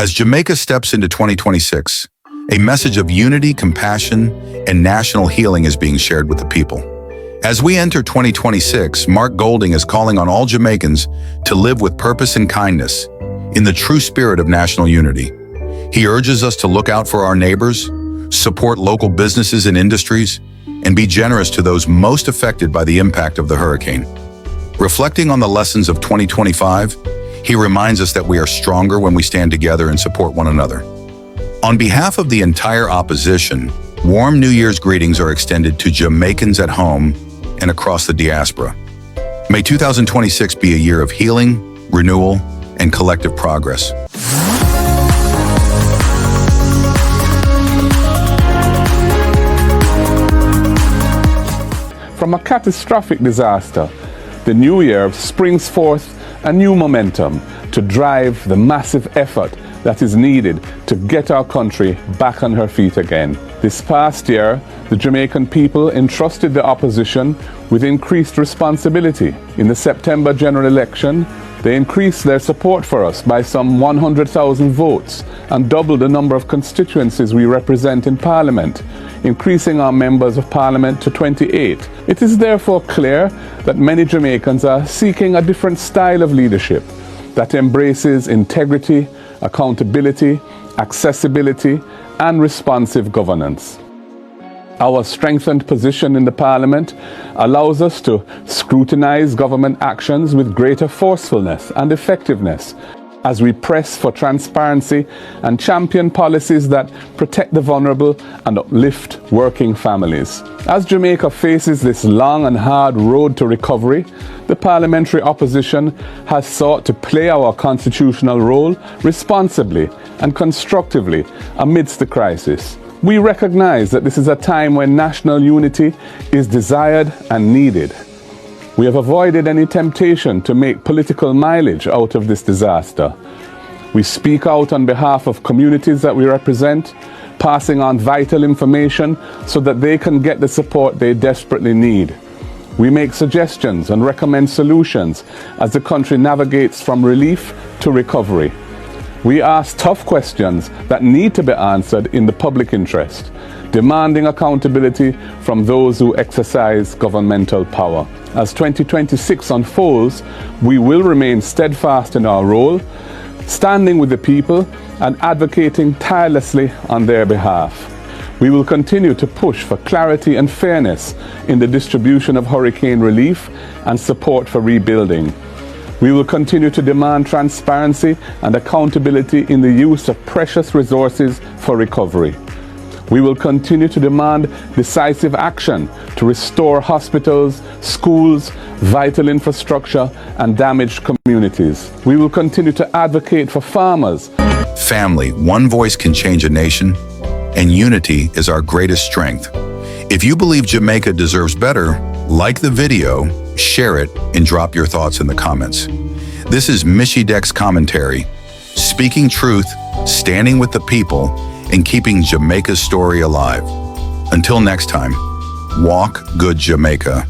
As Jamaica steps into 2026, a message of unity, compassion, and national healing is being shared with the people. As we enter 2026, Mark Golding is calling on all Jamaicans to live with purpose and kindness, in the true spirit of national unity. He urges us to look out for our neighbors, support local businesses and industries, and be generous to those most affected by the impact of the hurricane. Reflecting on the lessons of 2025, he reminds us that we are stronger when we stand together and support one another. On behalf of the entire opposition, warm New Year's greetings are extended to Jamaicans at home and across the diaspora. May 2026 be a year of healing, renewal, and collective progress. From a catastrophic disaster, the new year springs forth a new momentum to drive the massive effort that is needed to get our country back on her feet again. This past year, the Jamaican people entrusted the opposition with increased responsibility. In the September general election, they increased their support for us by some 100,000 votes and doubled the number of constituencies we represent in Parliament, increasing our members of Parliament to 28. It is therefore clear that many Jamaicans are seeking a different style of leadership that embraces integrity, accountability, accessibility, and responsive governance. Our strengthened position in the Parliament allows us to scrutinize government actions with greater forcefulness and effectiveness as we press for transparency and champion policies that protect the vulnerable and uplift working families. As Jamaica faces this long and hard road to recovery, the parliamentary opposition has sought to play our constitutional role responsibly and constructively amidst the crisis. We recognize that this is a time when national unity is desired and needed. We have avoided any temptation to make political mileage out of this disaster. We speak out on behalf of communities that we represent, passing on vital information so that they can get the support they desperately need. We make suggestions and recommend solutions as the country navigates from relief to recovery. We ask tough questions that need to be answered in the public interest, demanding accountability from those who exercise governmental power. As 2026 unfolds, we will remain steadfast in our role, standing with the people and advocating tirelessly on their behalf. We will continue to push for clarity and fairness in the distribution of hurricane relief and support for rebuilding. We will continue to demand transparency and accountability in the use of precious resources for recovery. We will continue to demand decisive action to restore hospitals, schools, vital infrastructure, and damaged communities. We will continue to advocate for farmers. Family, one voice can change a nation, and unity is our greatest strength. If you believe Jamaica deserves better, like the video, share it, and drop your thoughts in the comments. This is Michy commentary, speaking truth, standing with the people, and keeping Jamaica's story alive. Until next time, walk good Jamaica.